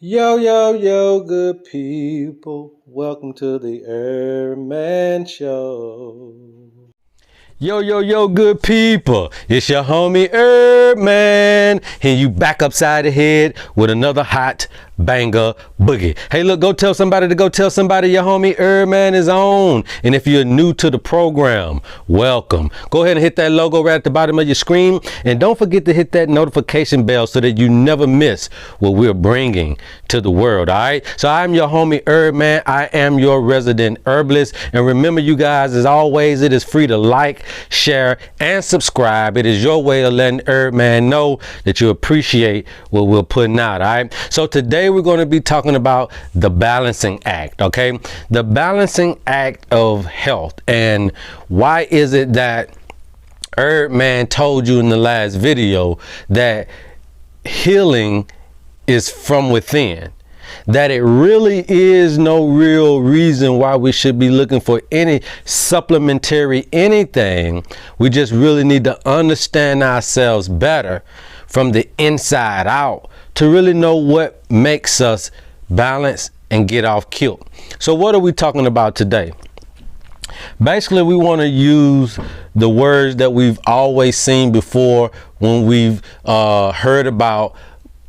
Yo, yo, yo, good people. Welcome to the HerbMan Show. Yo, yo, yo, good people. It's your homie HerbMan. And you back upside the head with another hot banger boogie. Hey, look, go tell somebody your homie HerbMan is on. And if you're new to the program, welcome. Go ahead and hit that logo right at the bottom of your screen. And don't forget to hit that notification bell so that you never miss what we're bringing to the world, all right? So I'm your homie HerbMan. I am your resident herbalist. And remember, you guys, as always, it is free to like, share, and subscribe. It is your way of letting HerbMan know that you appreciate what we're putting out, all right? So today we're going to be talking about the balancing act, okay? The balancing act of health. And why is it that HerbMan told you in the last video that healing is from within? That it really is no real reason why we should be looking for any supplementary anything. We just really need to understand ourselves better from the inside out to really know what makes us balance and get off kilt. So what are we talking about today? Basically, we want to use the words that we've always seen before when we've heard about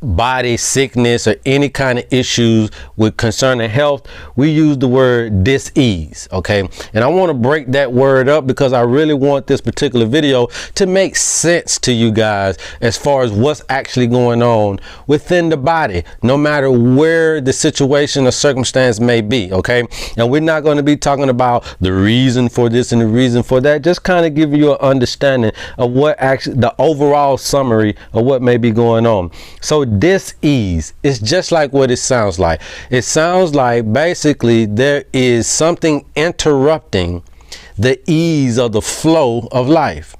body sickness or any kind of issues with concerning health. We use the word dis-ease, okay? And I want to break that word up because I really want this particular video to make sense to you guys as far as what's actually going on within the body, no matter where the situation or circumstance may be, okay? And we're not going to be talking about the reason for this and the reason for that, just kind of giving you an understanding of what actually the overall summary of what may be going on. So dis-ease is just like what it sounds like. It sounds like basically there is something interrupting the ease of the flow of life.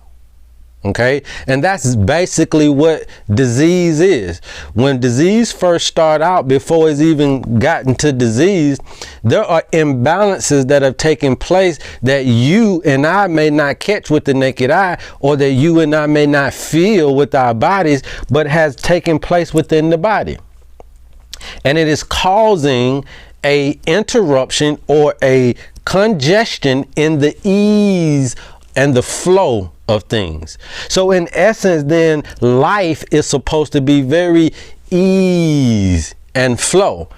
Okay, and that's basically what disease is. When disease first start out, before it's even gotten to disease, there are imbalances that have taken place that you and I may not catch with the naked eye, or that you and I may not feel with our bodies, but has taken place within the body. And it is causing a interruption or a congestion in the ease and the flow of things. So in essence, then, life is supposed to be very ease and flow.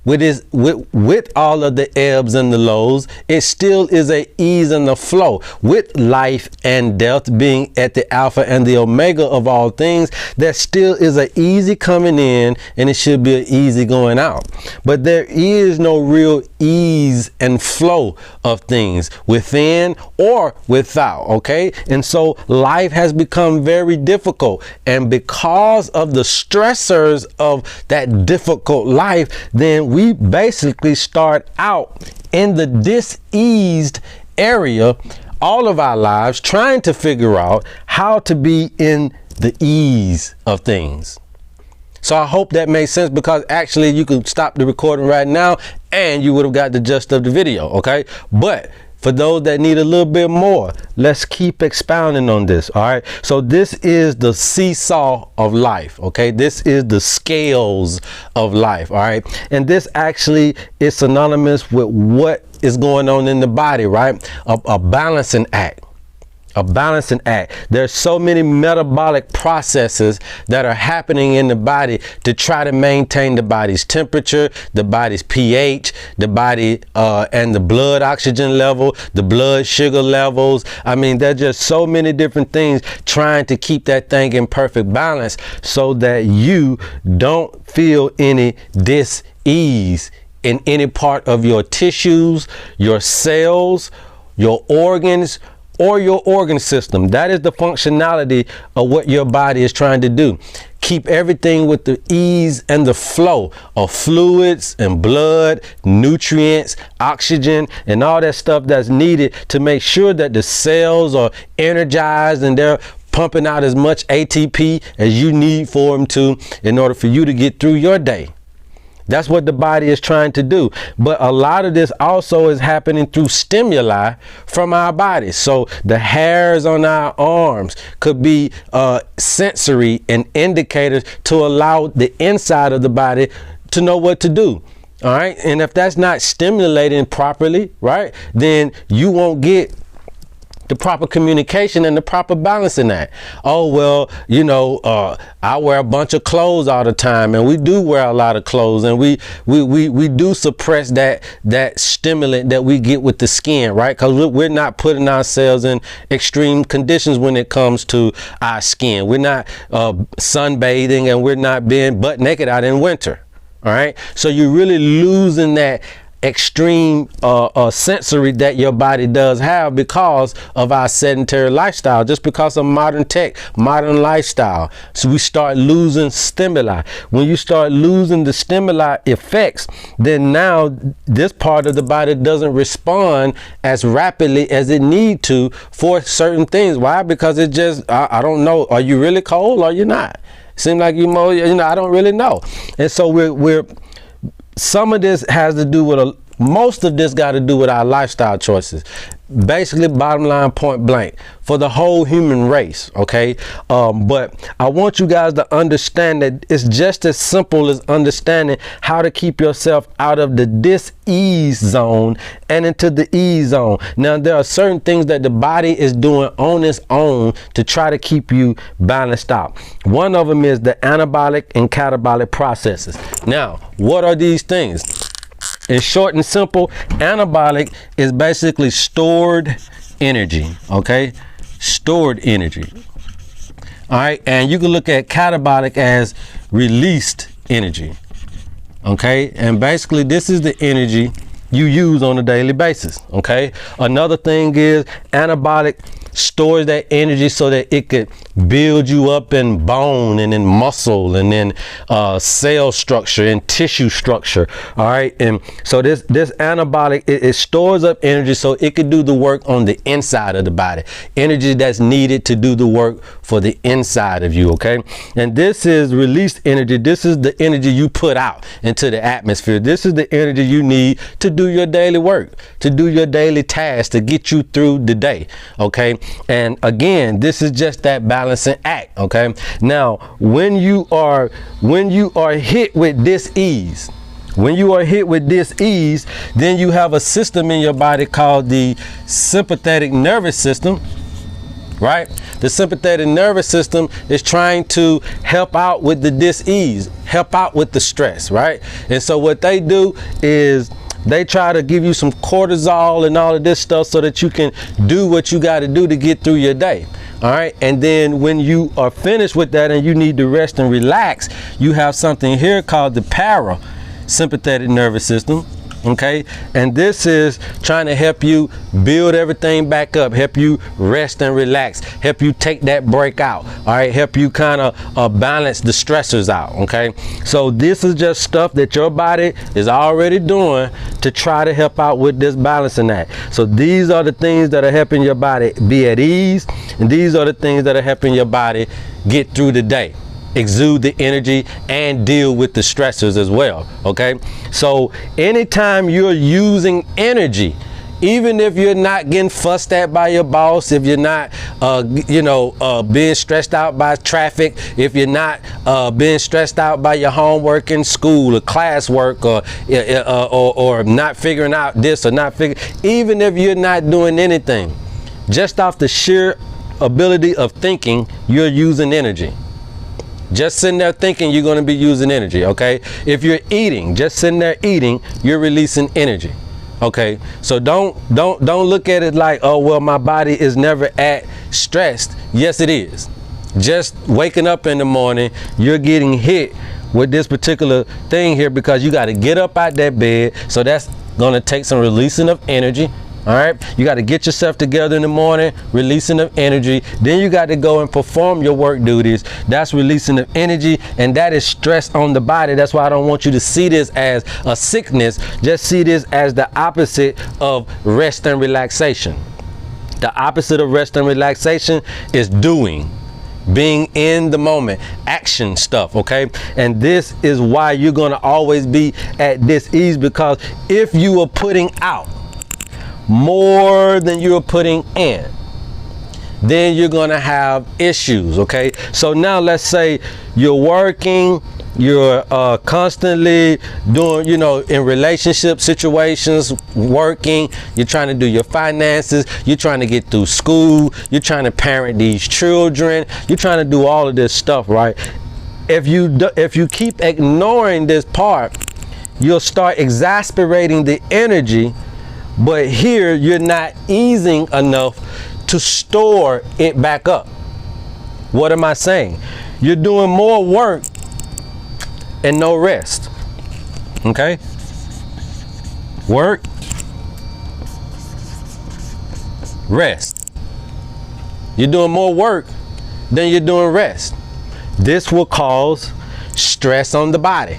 With all of the ebbs and the lows, it still is a ease and a flow. With life and death being at the alpha and the omega of all things, there still is an easy coming in and it should be an easy going out. But there is no real ease and flow of things within or without, okay? And so life has become very difficult. And because of the stressors of that difficult life, then we basically start out in the diseased area all of our lives, trying to figure out how to be in the ease of things. So I hope that makes sense, because actually you could stop the recording right now and you would have got the gist of the video, okay? But for those that need a little bit more, let's keep expounding on this, all right? So this is the seesaw of life, okay? This is the scales of life, all right? And this actually is synonymous with what is going on in the body, right? A balancing act. A balancing act. There's so many metabolic processes that are happening in the body to try to maintain the body's temperature, the body's pH, the body and the blood oxygen level, the blood sugar levels. I mean, there's just so many different things trying to keep that thing in perfect balance so that you don't feel any dis-ease in any part of your tissues, your cells, your organs, or your organ system. That is the functionality of what your body is trying to do. Keep everything with the ease and the flow of fluids and blood, nutrients, oxygen, and all that stuff that's needed to make sure that the cells are energized and they're pumping out as much ATP as you need for them to, in order for you to get through your day. That's what the body is trying to do. But a lot of this also is happening through stimuli from our bodies. So the hairs on our arms could be sensory and indicators to allow the inside of the body to know what to do. All right. And if that's not stimulating properly, right, then you won't get the proper communication and the proper balance in that. Oh, well, you know, I wear a bunch of clothes all the time, and we do wear a lot of clothes, and we do suppress that stimulant that we get with the skin, right? Because we're not putting ourselves in extreme conditions when it comes to our skin. We're not sunbathing, and we're not being butt naked out in winter. All right. So you're really losing that extreme sensory that your body does have because of our sedentary lifestyle, just because of modern tech, modern lifestyle. So we start losing stimuli. When you start losing the stimuli effects, then now this part of the body doesn't respond as rapidly as it need to for certain things. Why? Because it just, I don't know, are you really cold or you're not? Seems like you know, I don't really know. And so we're some of this has to do with most of this got to do with our lifestyle choices. Basically, bottom line, point blank, for the whole human race, okay? But I want you guys to understand that it's just as simple as understanding how to keep yourself out of the dis-ease zone and into the ease zone. Now, there are certain things that the body is doing on its own to try to keep you balanced out. One of them is the anabolic and catabolic processes. Now, what are these things? In short and simple, anabolic is basically stored energy, okay? Stored energy. All right, and you can look at catabolic as released energy, okay? And basically, this is the energy you use on a daily basis, okay? Another thing is anabolic stores that energy so that it could build you up in bone and in muscle and in cell structure and tissue structure. All right, and so this anabolic, it stores up energy so it could do the work on the inside of the body, energy that's needed to do the work for the inside of you. Okay, and this is released energy. This is the energy you put out into the atmosphere. This is the energy you need to do your daily work, to do your daily tasks, to get you through the day. Okay, and again, this is just that balancing act. Okay, now when you are hit with dis-ease, when you are hit with dis-ease, then you have a system in your body called the sympathetic nervous system, right? The sympathetic nervous system is trying to help out with the dis-ease, help out with the stress, right? And so what they do is they try to give you some cortisol and all of this stuff so that you can do what you got to do to get through your day. All right. And then when you are finished with that and you need to rest and relax, you have something here called the parasympathetic nervous system. Okay, and this is trying to help you build everything back up, help you rest and relax, help you take that break out. All right, help you kind of balance the stressors out. Okay, so this is just stuff that your body is already doing to try to help out with this balancing act. So these are the things that are helping your body be at ease, and these are the things that are helping your body get through the day, exude the energy, and deal with the stressors as well. Okay, so anytime you're using energy, even if you're not getting fussed at by your boss, if you're not being stressed out by traffic, if you're not being stressed out by your homework in school or classwork, or not figuring out this or not figuring, even if you're not doing anything, just off the sheer ability of thinking, you're using energy. Just sitting there thinking, you're going to be using energy. Okay, if you're eating, just sitting there eating, you're releasing energy. Okay, so don't look at it like, oh well, my body is never at stressed. Yes, it is. Just waking up in the morning, you're getting hit with this particular thing here because you got to get up out that bed. So that's going to take some releasing of energy. All right, you got to get yourself together in the morning, releasing of energy. Then you got to go and perform your work duties. That's releasing of energy, and that is stress on the body. That's why I don't want you to see this as a sickness. Just see this as the opposite of rest and relaxation. The opposite of rest and relaxation is doing, being in the moment, action stuff. Okay, and this is why you're going to always be at dis-ease, because if you are putting out more than you're putting in, then you're gonna have issues. Okay, so now let's say you're working, You're constantly doing, you know, in relationship situations, working. You're trying to do your finances. You're trying to get through school. You're trying to parent these children. You're trying to do all of this stuff, right? If you keep ignoring this part, you'll start exasperating the energy, but here you're not easing enough to store it back up. What am I saying? You're doing more work and no rest. Okay? Work, rest. You're doing more work than you're doing rest. This will cause stress on the body.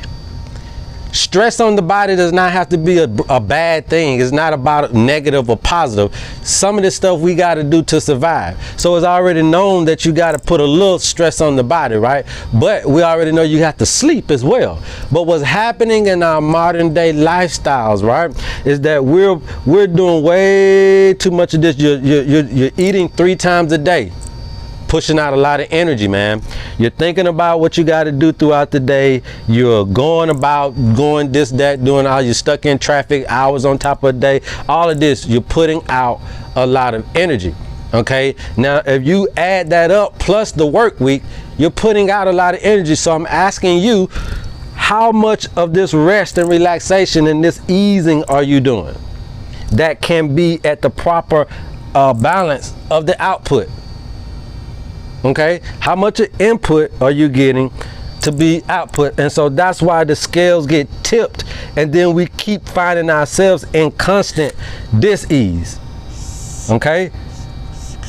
Stress on the body does not have to be a bad thing. It's not about negative or positive. Some of this stuff we got to do to survive. So it's already known that you got to put a little stress on the body, right? But we already know you have to sleep as well. But what's happening in our modern day lifestyles, right, is that we're doing way too much of this. You're eating 3 times a day. Pushing out a lot of energy, man. You're thinking about what you got to do throughout the day. You're going this, that, doing all. You're stuck in traffic, hours on top of the day. All of this, you're putting out a lot of energy. Okay. Now, if you add that up plus the work week, you're putting out a lot of energy. So I'm asking you, how much of this rest and relaxation and this easing are you doing that can be at the proper balance of the output? Okay, how much input are you getting to be output? And so that's why the scales get tipped, and then we keep finding ourselves in constant dis-ease. Okay,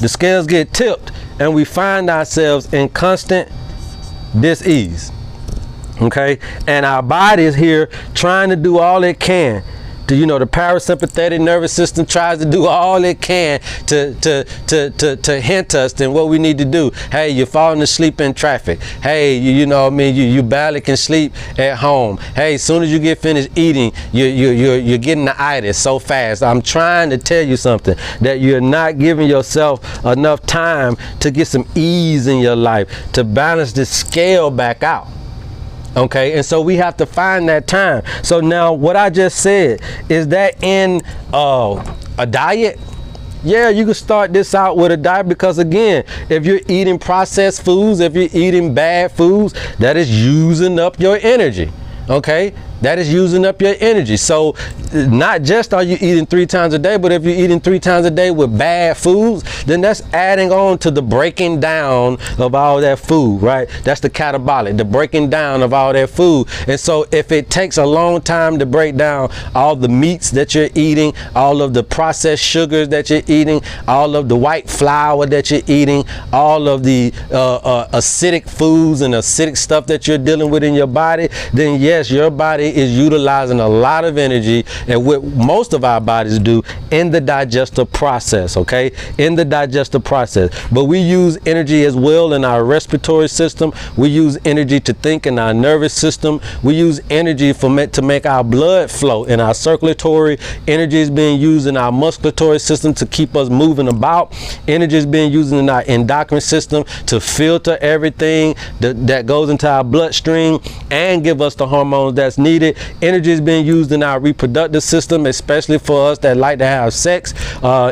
the scales get tipped and we find ourselves in constant dis-ease. Okay, and our body is here trying to do all it can to, you know, the parasympathetic nervous system tries to do all it can to hint us in what we need to do. Hey, you're falling asleep in traffic. Hey, you know what I mean, you barely can sleep at home. Hey, as soon as you get finished eating, you're getting the itis so fast. I'm trying to tell you something, that you're not giving yourself enough time to get some ease in your life, to balance the scale back out. Okay, and so we have to find that time. So now what I just said, is that in a diet? Yeah, you can start this out with a diet, because again, if you're eating processed foods, if you're eating bad foods, that is using up your energy. Okay, that is using up your energy. So not just are you eating 3 times a day, but if you're eating 3 times a day with bad foods, then that's adding on to the breaking down of all that food, right? That's the catabolic, the breaking down of all that food. And so if it takes a long time to break down all the meats that you're eating, all of the processed sugars that you're eating, all of the white flour that you're eating, all of the acidic foods and acidic stuff that you're dealing with in your body, then yes, your body is utilizing a lot of energy, and what most of our bodies do in the digestive process. Okay, in the digestive process. But we use energy as well in our respiratory system. We use energy to think in our nervous system. We use energy to make our blood flow in our circulatory. Energy is being used in our musculatory system to keep us moving about. Energy is being used in our endocrine system to filter everything that goes into our bloodstream and give us the hormones that's needed. Energy is being used in our reproductive system, especially for us that like to have sex.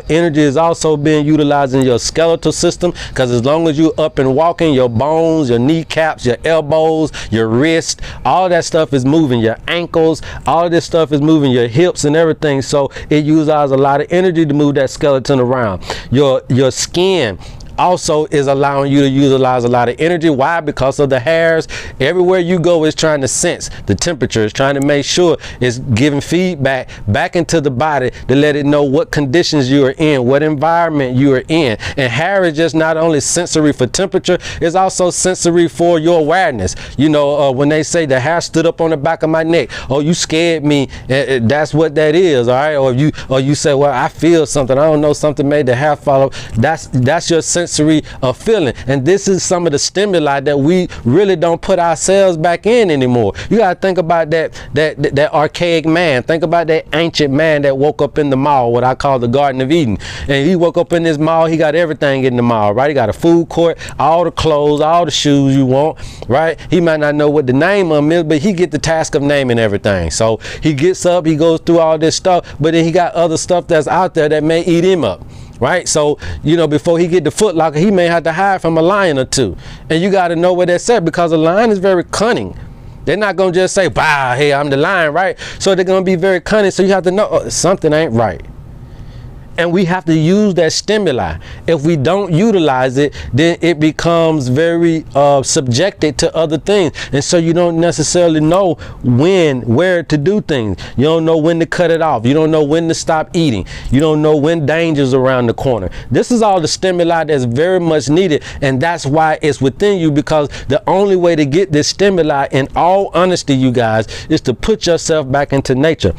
Energy is also being utilized in your skeletal system, because as long as you're up and walking, your bones, your kneecaps, your elbows, your wrist, all that stuff is moving. Your ankles, all of this stuff is moving, your hips and everything. So it uses a lot of energy to move that skeleton around. Your skin also is allowing you to utilize a lot of energy. Why? Because of the hairs. Everywhere you go is trying to sense the temperature, it's trying to make sure it's giving feedback back into the body to let it know what conditions you are in, what environment you are in. And hair is just not only sensory for temperature, it's also sensory for your awareness. You know, when they say the hair stood up on the back of my neck, oh, you scared me, that's what that is. All right, or you say, well, I feel something, I don't know, something made the hair fall up. That's your sensory sensory feeling. And this is some of the stimuli that we really don't put ourselves back in anymore. You got to think about that archaic man. Think about that ancient man that woke up in the mall, what I call the Garden of Eden. And he woke up in this mall, he got everything in the mall, right? He got a food court, all the clothes, all the shoes you want, right? He might not know what the name of them is, but he get the task of naming everything. So he gets up, he goes through all this stuff, but then he got other stuff that's out there that may eat him up. Right? So, you know, before he get the Foot Locker, he may have to hide from a lion or two. And you got to know where that's at, because a lion is very cunning. They're not going to just say, bah, hey, I'm the lion, right? So they're going to be very cunning. So you have to know something ain't right. And we have to use that stimuli. If we don't utilize it, then it becomes very subjected to other things. And so you don't necessarily know where to do things. You don't know when to cut it off. You don't know when to stop eating. You don't know when danger's around the corner. This is all the stimuli that's very much needed. And that's why it's within you, because the only way to get this stimuli, in all honesty, you guys, is to put yourself back into nature.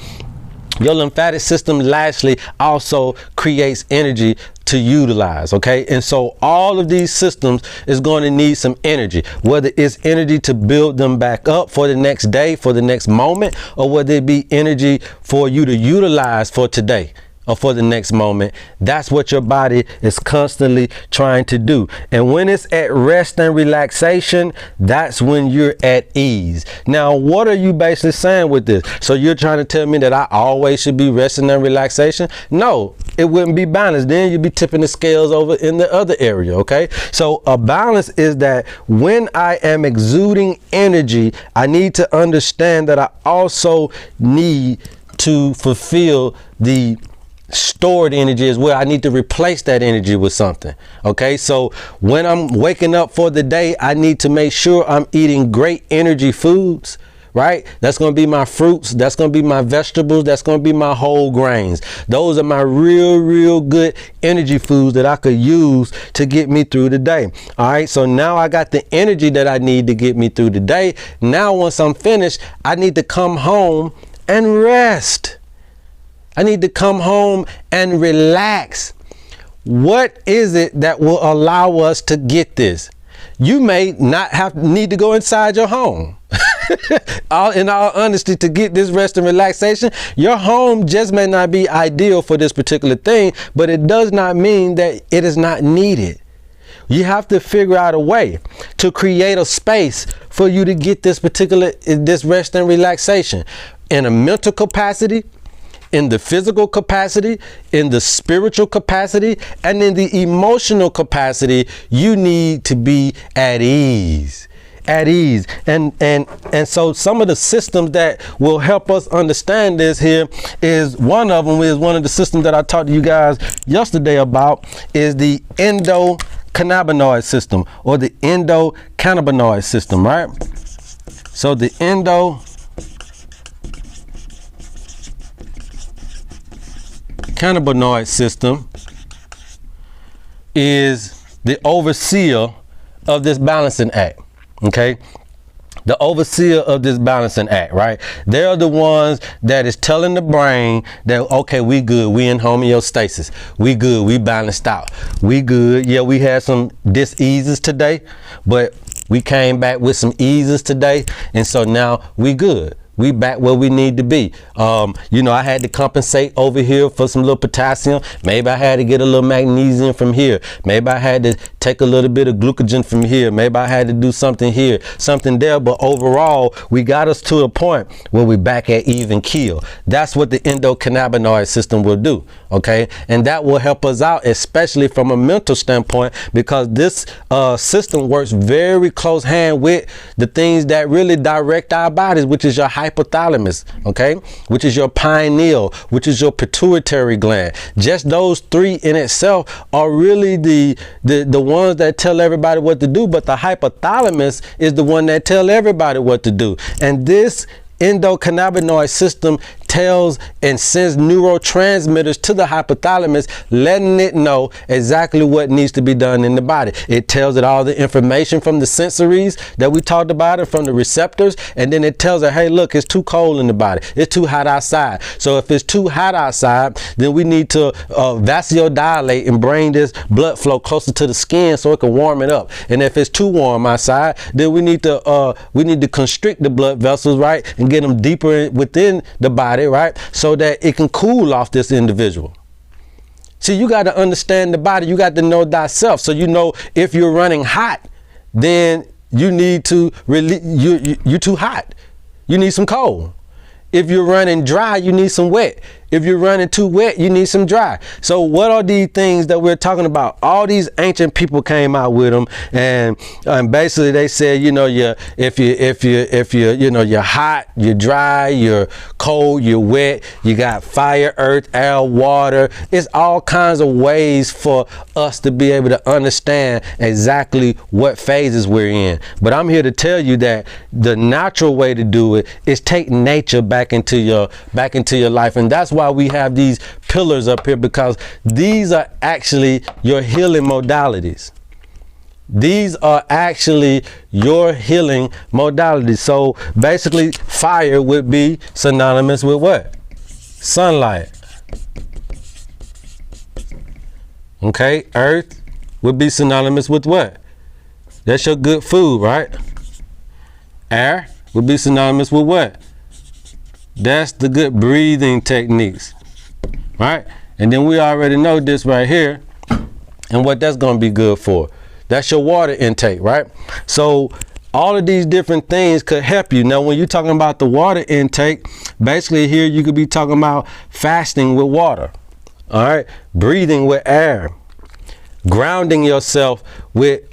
Your lymphatic system lastly also creates energy to utilize, okay? And so all of these systems is going to need some energy, whether it's energy to build them back up for the next day, for the next moment, or whether it be energy for you to utilize for today or for the next moment. That's what your body is constantly trying to do. And when it's at rest and relaxation, that's when you're at ease. Now, what are you basically saying with this? So you're trying to tell me that I always should be resting and relaxation? No, it wouldn't be balanced. Then you'd be tipping the scales over in the other area, okay? So a balance is that when I am exuding energy, I need to understand that I also need to fulfill the stored energy as well. I need to replace that energy with something. Okay, so when I'm waking up for the day, I need to make sure I'm eating great energy foods, right? That's going to be my fruits, that's going to be my vegetables, that's going to be my whole grains. Those are my real good energy foods that I could use to get me through the day. All right, so now I got the energy that I need to get me through the day. Now once I'm finished, I need to come home and rest. I need to come home and relax. What is it that will allow us to get this? You may not need to go inside your home. In all honesty, to get this rest and relaxation, your home just may not be ideal for this particular thing, but it does not mean that it is not needed. You have to figure out a way to create a space for you to get this rest and relaxation in a mental capacity, in the physical capacity, in the spiritual capacity, and in the emotional capacity. You need to be at ease. At ease. And so some of the systems that will help us understand this here is one of the systems that I talked to you guys yesterday about, is the endocannabinoid system, or the endocannabinoid system, right? So the endocannabinoid system is the overseer of this balancing act. Okay, the overseer of this balancing act, right? They're the ones that is telling the brain that, okay, we good, we in homeostasis, we good, we balanced out, we good. Yeah, we had some dis-eases today, but we came back with some eases today, and so now we good. We back where we need to be. You know, I had to compensate over here for some little potassium. Maybe I had to get a little magnesium from here. Maybe I had to take a little bit of glucogen from here. Maybe I had to do something here, something there. But overall, we got us to a point where we back at even keel. That's what the endocannabinoid system will do. Okay, and that will help us out, especially from a mental standpoint, because this system works very close hand with the things that really direct our bodies, which is your hypothalamus, okay, which is your pineal, which is your pituitary gland. Just those three in itself are really the ones that tell everybody what to do, but the hypothalamus is the one that tell everybody what to do. And this endocannabinoid system tells and sends neurotransmitters to the hypothalamus, letting it know exactly what needs to be done in the body. It tells it all the information from the sensories that we talked about and from the receptors, and then it tells it, hey, look, it's too cold in the body. It's too hot outside. So if it's too hot outside, then we need to vasodilate and bring this blood flow closer to the skin so it can warm it up. And if it's too warm outside, then we need to constrict the blood vessels, right, and get them deeper within the body, right, so that it can cool off this individual. See, you got to understand the body. You got to know thyself. So you know if you're running hot, then you need to you're too hot. You need some cold. If you're running dry, you need some wet. If you're running too wet, you need some dry. So what are these things that we're talking about? All these ancient people came out with them, and basically they said, you know, if you're hot, you're dry, you're cold, you're wet, you got fire, earth, air, water. It's all kinds of ways for us to be able to understand exactly what phases we're in. But I'm here to tell you that the natural way to do it is take nature back into your life, and that's why we have these pillars up here, because these are actually your healing modalities. These are actually your healing modalities. So basically, fire would be synonymous with what? Sunlight. Okay, earth would be synonymous with what? That's your good food, right? Air would be synonymous with what? That's the good breathing techniques, right? And then we already know this right here and what that's going to be good for. That's your water intake, right? So all of these different things could help you. Now, when you're talking about the water intake, basically here you could be talking about fasting with water, all right? Breathing with air, grounding yourself with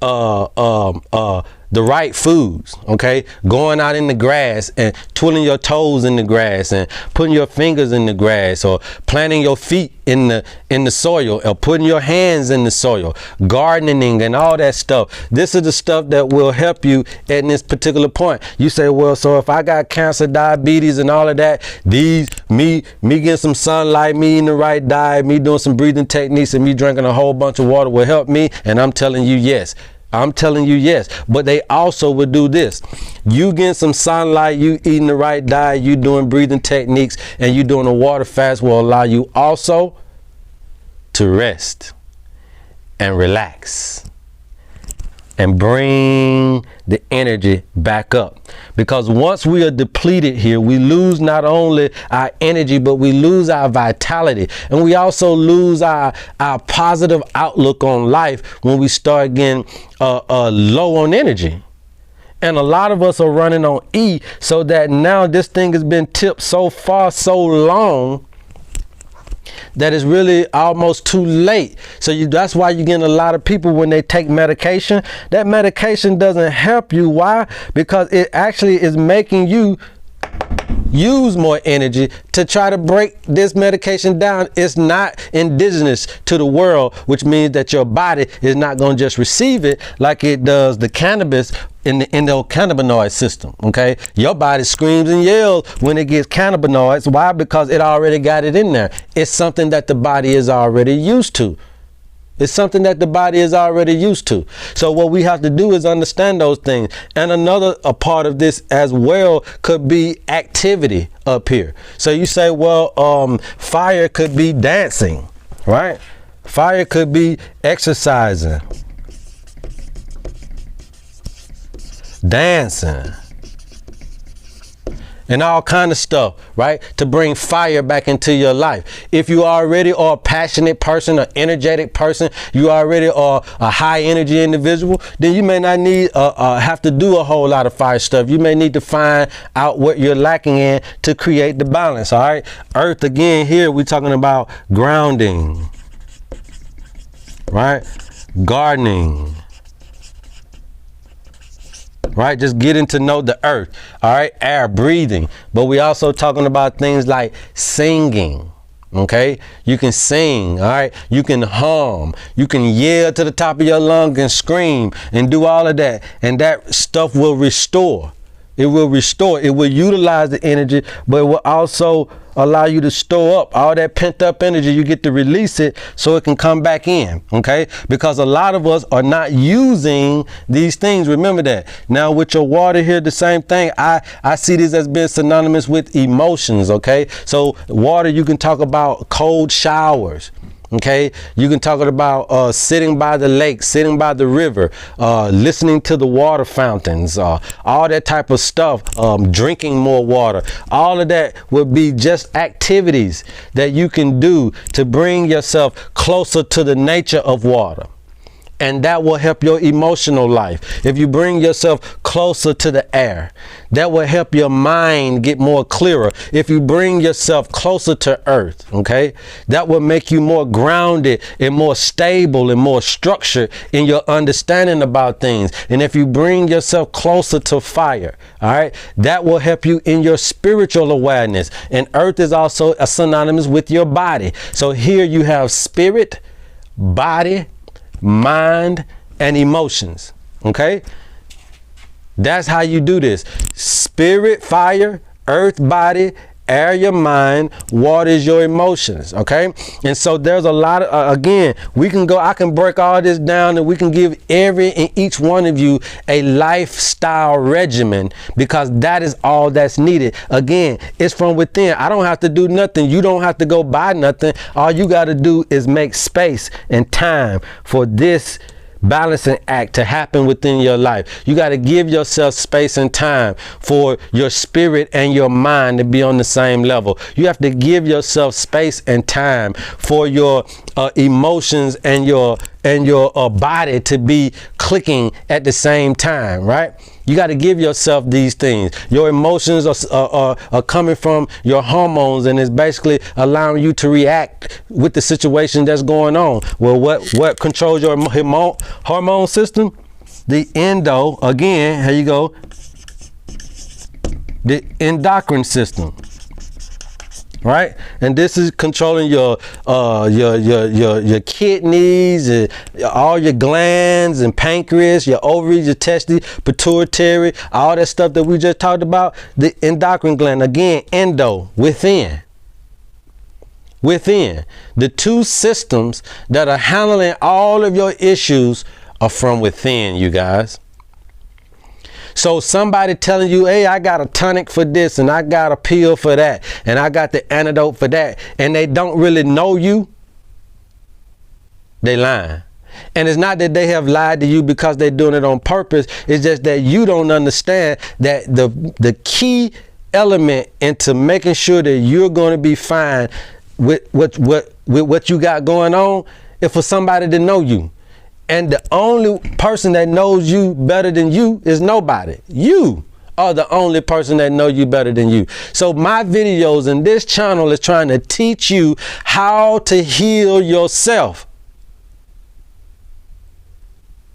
the right foods, okay? Going out in the grass and twiddling your toes in the grass and putting your fingers in the grass, or planting your feet in the soil, or putting your hands in the soil, gardening and all that stuff. This is the stuff that will help you at this particular point. You say, well, so if I got cancer, diabetes and all of that, me getting some sunlight, me eating the right diet, me doing some breathing techniques, and me drinking a whole bunch of water will help me? And I'm telling you, yes. I'm telling you, yes. But they also would do this. You getting some sunlight, you eating the right diet, you doing breathing techniques, and you doing a water fast will allow you also to rest and relax and bring the energy back up. Because once we are depleted here, we lose not only our energy, but we lose our vitality. And we also lose our positive outlook on life when we start getting low on energy. And a lot of us are running on E, so that now this thing has been tipped so far, so long, that is really almost too late. So that's why you're getting a lot of people when they take medication. That medication doesn't help you. Why? Because it actually is making you use more energy to try to break this medication down. It's not indigenous to the world, which means that your body is not going to just receive it like it does the cannabis in the endocannabinoid system. Okay, your body screams and yells when it gets cannabinoids. Why? Because it already got it in there. It's something that the body is already used to. It's something that the body is already used to. So what we have to do is understand those things. And another part of this as well could be activity up here. So you say, well, fire could be dancing, right? Fire could be exercising, dancing, and all kind of stuff, right? To bring fire back into your life. If you already are a passionate person, an energetic person, you already are a high energy individual, then you may not need have to do a whole lot of fire stuff. You may need to find out what you're lacking in to create the balance, all right? Earth, again, here we're talking about grounding, right? Gardening, right? Just getting to know the earth, all right? Air, breathing. But we also talking about things like singing, okay? You can sing, all right? You can hum. You can yell to the top of your lungs and scream and do all of that. And that stuff will restore. It will restore. It will utilize the energy, but it will also allow you to store up all that pent up energy. You get to release it so it can come back in. Okay, because a lot of us are not using these things. Remember that. Now with your water here, the same thing. I see this as being synonymous with emotions. Okay, so water, you can talk about cold showers. Okay, you can talk about sitting by the lake, sitting by the river, listening to the water fountains, all that type of stuff, drinking more water. All of that would be just activities that you can do to bring yourself closer to the nature of water. And that will help your emotional life. If you bring yourself closer to the air, that will help your mind get more clearer. If you bring yourself closer to earth, okay, that will make you more grounded and more stable and more structured in your understanding about things. And if you bring yourself closer to fire, all right, that will help you in your spiritual awareness. And earth is also synonymous with your body. So here you have spirit, body, mind, and emotions. Okay, that's how you do this. Spirit, fire, earth, body, air, your mind, water is your emotions. Okay, and so there's a lot of again, I can break all this down, and we can give every and each one of you a lifestyle regimen, because that is all that's needed. Again, it's from within. I don't have to do nothing. You don't have to go buy nothing. All you got to do is make space and time for this balancing act to happen within your life. You got to give yourself space and time for your spirit and your mind to be on the same level. You have to give yourself space and time for your emotions and your body to be clicking at the same time, right? You got to give yourself these things. Your emotions are coming from your hormones, and it's basically allowing you to react with the situation that's going on. Well, what controls your hormone system? The again, here you go, the endocrine system. Right, and this is controlling your kidneys, all your glands and pancreas, your ovaries, your testes, pituitary, all that stuff that we just talked about. The endocrine gland, again, within. The two systems that are handling all of your issues are from within, you guys. So somebody telling you, hey, I got a tonic for this, and I got a pill for that, and I got the antidote for that, and they don't really know you, they lying. And it's not that they have lied to you because they're doing it on purpose. It's just that you don't understand that the key element into making sure that you're going to be fine with what you got going on is for somebody to know you. And the only person that knows you better than you is nobody. You are the only person that knows you better than you. So my videos in this channel is trying to teach you how to heal yourself.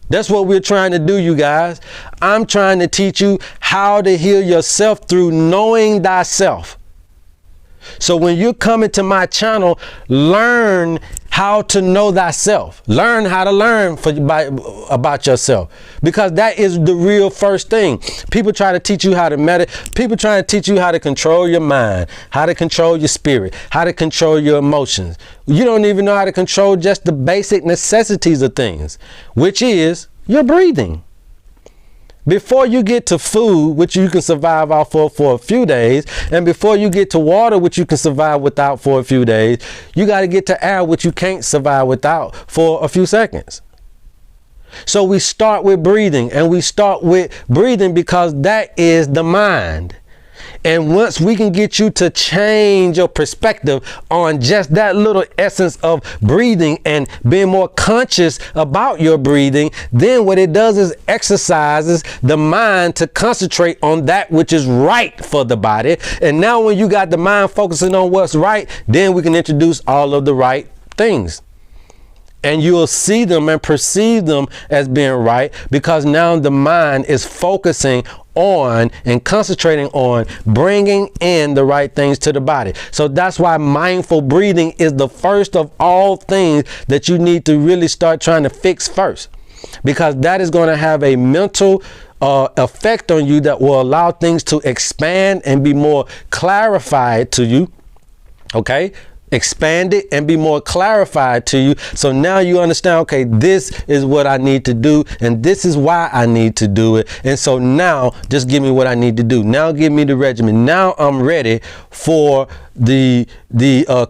That's what we're trying to do, you guys. I'm trying to teach you how to heal yourself through knowing thyself. So when you're coming to my channel, learn how to know thyself. Learn how to learn about yourself, because that is the real first thing. People try to teach you how to meditate. People try to teach you how to control your mind, how to control your spirit, how to control your emotions. You don't even know how to control just the basic necessities of things, which is your breathing. Before you get to food, which you can survive off for a few days, and before you get to water, which you can survive without for a few days, you got to get to air, which you can't survive without for a few seconds. So we start with breathing, and we start with breathing because that is the mind. And once we can get you to change your perspective on just that little essence of breathing and being more conscious about your breathing, then what it does is exercises the mind to concentrate on that which is right for the body. And now when you got the mind focusing on what's right, then we can introduce all of the right things. And you'll see them and perceive them as being right, because now the mind is focusing on and concentrating on bringing in the right things to the body. So that's why mindful breathing is the first of all things that you need to really start trying to fix first, because that is going to have a mental effect on you that will allow things to expand and be more clarified to you. Okay, expand it and be more clarified to you. So now you understand, okay, this is what I need to do and this is why I need to do it. And so now just give me what I need to do. Now give me the regimen. Now I'm ready for the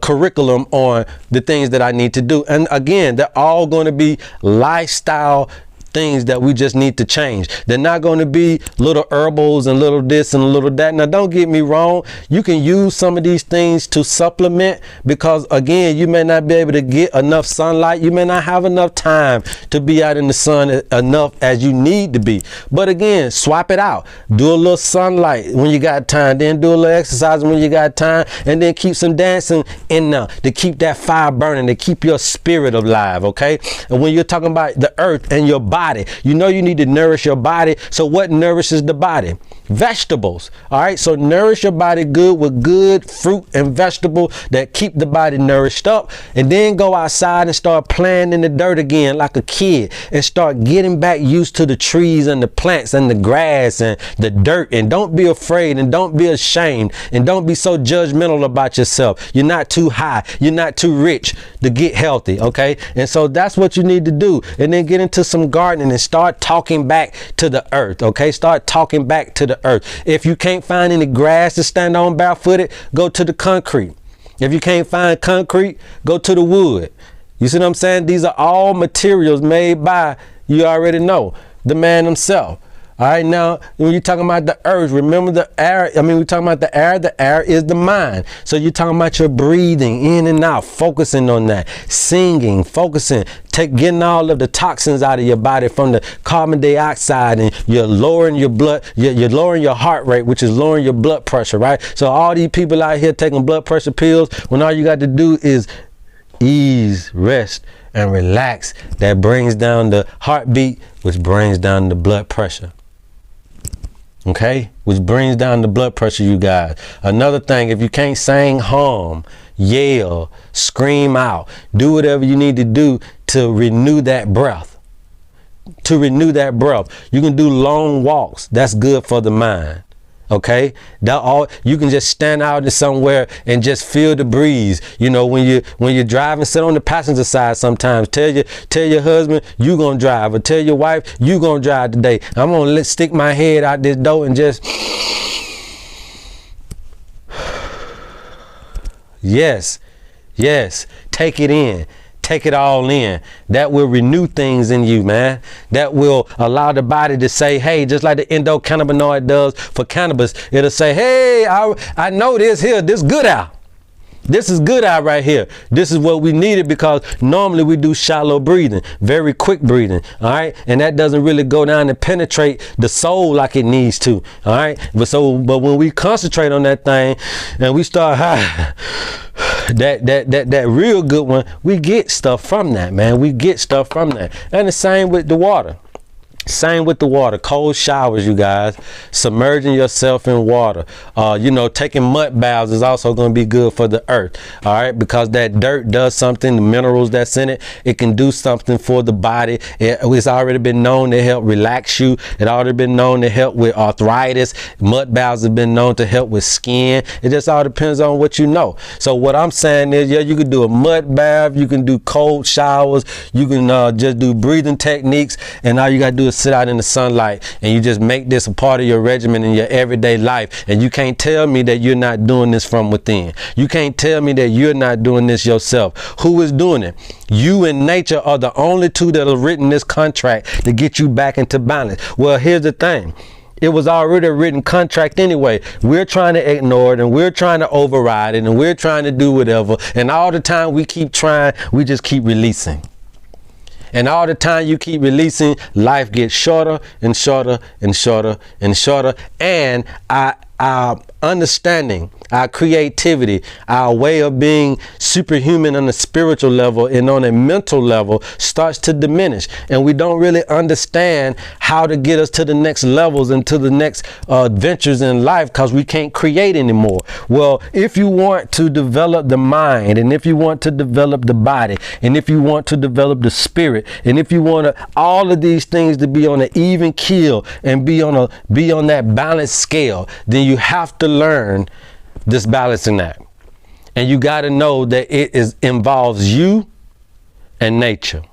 curriculum on the things that I need to do. And again, they're all going to be lifestyle things that we just need to change. They're not going to be little herbals and little this and a little that. Now, don't get me wrong. You can use some of these things to supplement, because again, you may not be able to get enough sunlight. You may not have enough time to be out in the sun enough as you need to be. But again, swap it out. Do a little sunlight when you got time, then do a little exercise when you got time, and then keep some dancing in there to keep that fire burning, to keep your spirit alive. Okay. And when you're talking about the earth and your body, you know you need to nourish your body. So what nourishes the body? Vegetables. All right. So nourish your body good with good fruit and vegetable that keep the body nourished up. And then go outside and start playing in the dirt again like a kid, and start getting back used to the trees and the plants and the grass and the dirt. And don't be afraid, and don't be ashamed, and don't be so judgmental about yourself. You're not too high. You're not too rich to get healthy. Okay. And so that's what you need to do. And then get into some gardening and start talking back to the earth. Okay. Start talking back to the earth. If you can't find any grass to stand on barefooted, go to the concrete. If you can't find concrete, go to the wood. You see what I'm saying? These are all materials made by, you already know, the man himself. All right, now, when you're talking about the earth, remember the air. I mean, we're talking about the air is the mind. So you're talking about your breathing in and out, focusing on that, singing, focusing, getting all of the toxins out of your body from the carbon dioxide, and you're lowering your blood, you're lowering your heart rate, which is lowering your blood pressure, right? So all these people out here taking blood pressure pills, when all you got to do is ease, rest, and relax. That brings down the heartbeat, which brings down the blood pressure. Okay, which brings down the blood pressure, you guys. Another thing, if you can't sing, hum, yell, scream out, do whatever you need to do to renew that breath. To renew that breath. You can do long walks. That's good for the mind. Okay, that all you can just stand out somewhere and just feel the breeze. You know, when you're driving, sit on the passenger side sometimes. Tell your husband you gonna drive, or tell your wife you gonna drive today. I'm gonna stick my head out this door and just yes, take it in. Take it all in. That will renew things in you, man. That will allow the body to say, hey, just like the endocannabinoid does for cannabis, it'll say, hey, I know this here, this good out. This is good out right here. This is what we needed, because normally we do shallow breathing, very quick breathing. All right. And that doesn't really go down and penetrate the soul like it needs to. All right. But when we concentrate on that thing and we start that real good one, we get stuff from that, man. We get stuff from that. And the same with the water. Same with the water. Cold showers, you guys. Submerging yourself in water. Taking mud baths is also going to be good for the earth. All right, because that dirt does something. The minerals that's in it, it can do something for the body. It's already been known to help relax you. It's already been known to help with arthritis. Mud baths have been known to help with skin. It just all depends on what you know. So what I'm saying is, yeah, you can do a mud bath. You can do cold showers. You can just do breathing techniques, and all you got to do is sit out in the sunlight, and you just make this a part of your regimen in your everyday life. And you can't tell me that you're not doing this from within. You can't tell me that you're not doing this yourself. Who is doing it? You and nature are the only two that have written this contract to get you back into balance. Well, here's the thing. It was already a written contract anyway. We're trying to ignore it, and we're trying to override it, and we're trying to do whatever. And all the time we keep trying, we just keep releasing. And all the time you keep releasing, life gets shorter and shorter and shorter and shorter. And our understanding, our creativity, our way of being superhuman on a spiritual level and on a mental level starts to diminish. And we don't really understand how to get us to the next levels and to the next adventures in life, because we can't create anymore. Well, if you want to develop the mind, and if you want to develop the body, and if you want to develop the spirit, and if you want all of these things to be on an even keel and be on that balanced scale, then you have to learn this balancing act. And you got to know that involves you and nature.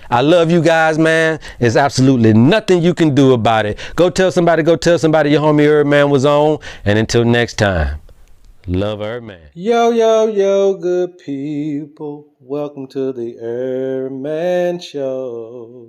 I love you guys, man. There's absolutely nothing you can do about it. Go tell somebody your homie HerbMan was on. And until next time, love HerbMan. Yo, yo, yo, good people. Welcome to the HerbMan Show.